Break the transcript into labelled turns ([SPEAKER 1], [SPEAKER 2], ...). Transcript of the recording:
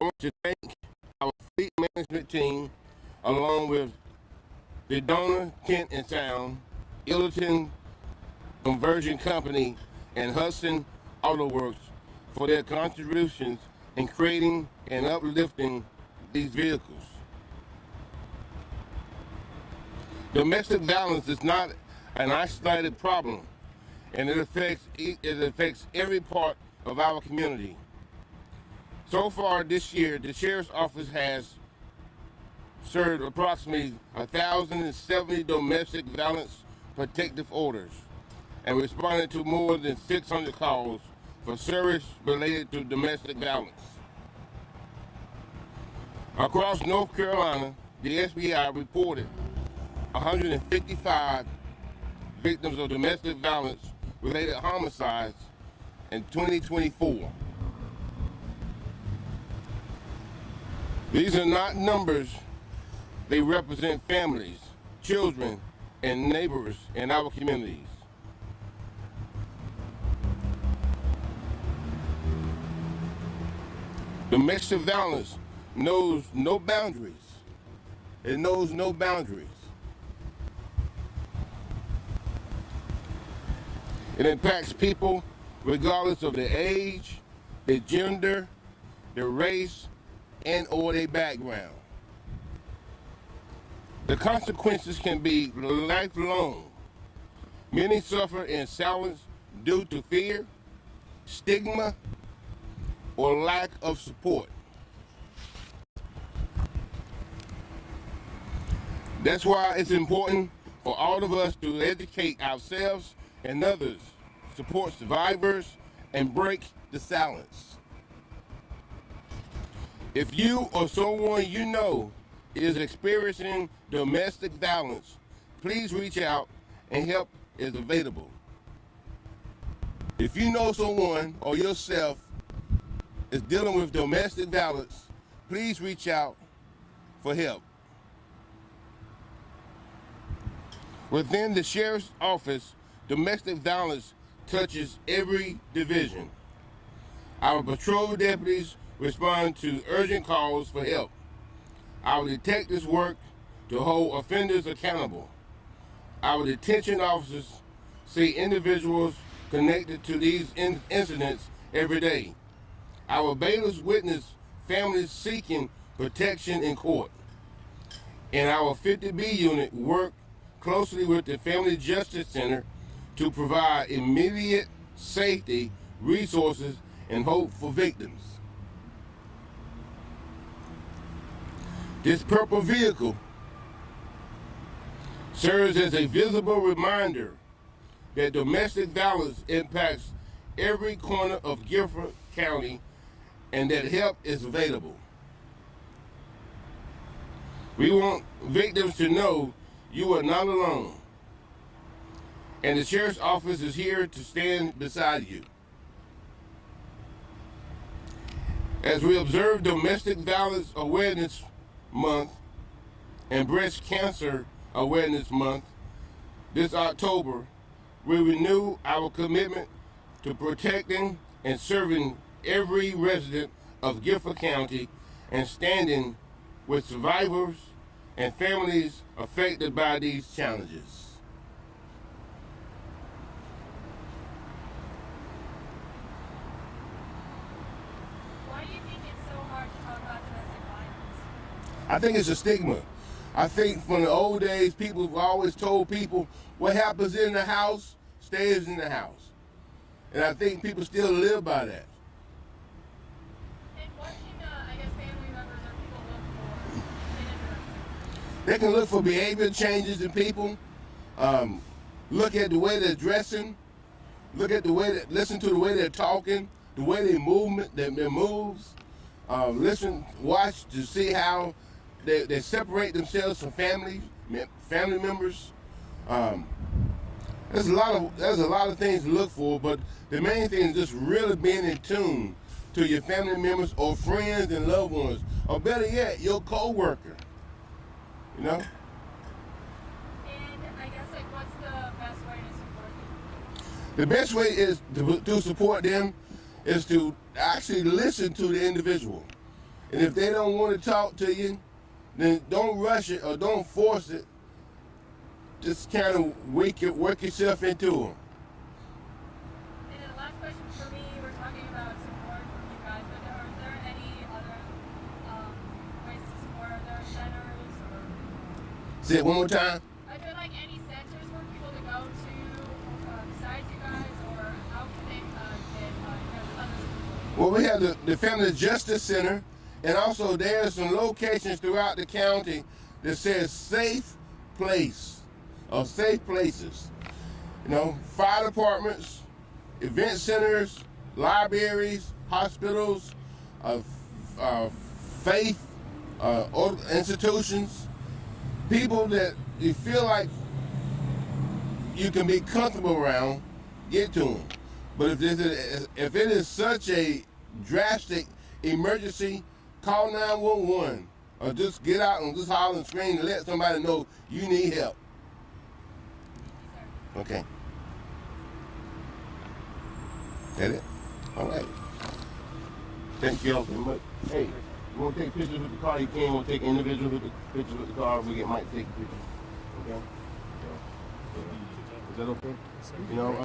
[SPEAKER 1] want to thank our fleet management team, along with the donor Kent and Sound, Illiton Conversion Company, and Hudson Auto Works for their contributions in creating and uplifting these vehicles. Domestic violence is not an isolated problem, and it affects every part of our community. So far this year, the Sheriff's Office has served approximately 1,070 domestic violence protective orders and responded to more than 600 calls for service related to domestic violence. Across North Carolina, the SBI reported 155 victims of domestic violence related homicides in 2024. These are not numbers. They represent families, children, and neighbors in our communities. Domestic violence knows no boundaries. It knows no boundaries. It impacts people regardless of their age, their gender, their race, and or their background. The consequences can be lifelong. Many suffer in silence due to fear, stigma, or lack of support. That's why it's important for all of us to educate ourselves and others, support survivors, and break the silence. If you or someone you know is experiencing domestic violence, please reach out and help is available. If you know someone or yourself is dealing with domestic violence, please reach out for help. Within the Sheriff's Office, domestic violence touches every division. Our patrol deputies respond to urgent calls for help. Our detectives work to hold offenders accountable. Our detention officers see individuals connected to these incidents every day. Our bailiffs witness families seeking protection in court. And our 50B unit work closely with the Family Justice Center to provide immediate safety, resources, and hope for victims. This purple vehicle serves as a visible reminder that domestic violence impacts every corner of Guilford County and that help is available. We want victims to know you are not alone, and the Sheriff's Office is here to stand beside you. As we observe Domestic Violence Awareness Month and Breast Cancer Awareness Month this October, we renew our commitment to protecting and serving every resident of Guilford County and standing with survivors and families affected by these challenges.
[SPEAKER 2] Why do you think it's so hard to talk about domestic violence?
[SPEAKER 1] I think it's a stigma. I think from the old days, people have always told people what happens in the house stays in the house. And I think people still live by that.
[SPEAKER 2] And what can, I guess, family members or people look for in a domestic?
[SPEAKER 1] They can look for behavior changes in people, look at the way they're dressing, look at the way that, listen to the way they're talking, the way they their moves, watch to see how they separate themselves from family members. There's a lot of things to look for, but the main thing is just really being in tune to your family members or friends and loved ones, or better yet, your co-worker. You know?
[SPEAKER 2] And I guess, like, what's the best way to support them?
[SPEAKER 1] The best way is to support them is to actually listen to the individual. And if they don't want to talk to you, then don't rush it or don't force it. Just kind of work yourself into them.
[SPEAKER 2] And then the last question for me, we're talking about support from you guys, but are there any other ways to support? Are there centers or?
[SPEAKER 1] Say it one more time.
[SPEAKER 2] Are there like any centers for people to go to besides you guys, or how can they get other support?
[SPEAKER 1] Well, we have the Family Justice Center, and also there's some locations throughout the county that says safe place or safe places. You know, fire departments, event centers, libraries, hospitals, faith institutions, people that you feel like you can be comfortable around, get to them. But if it is such a drastic emergency, call 911 or just get out and just holler and scream and let somebody know you need help. Okay. That it? All right. Thank you all very much. Hey, you want to take pictures with the car? You can. You want to take individual pictures with the car? We get Mike to take a picture. Okay? Is that okay? You know.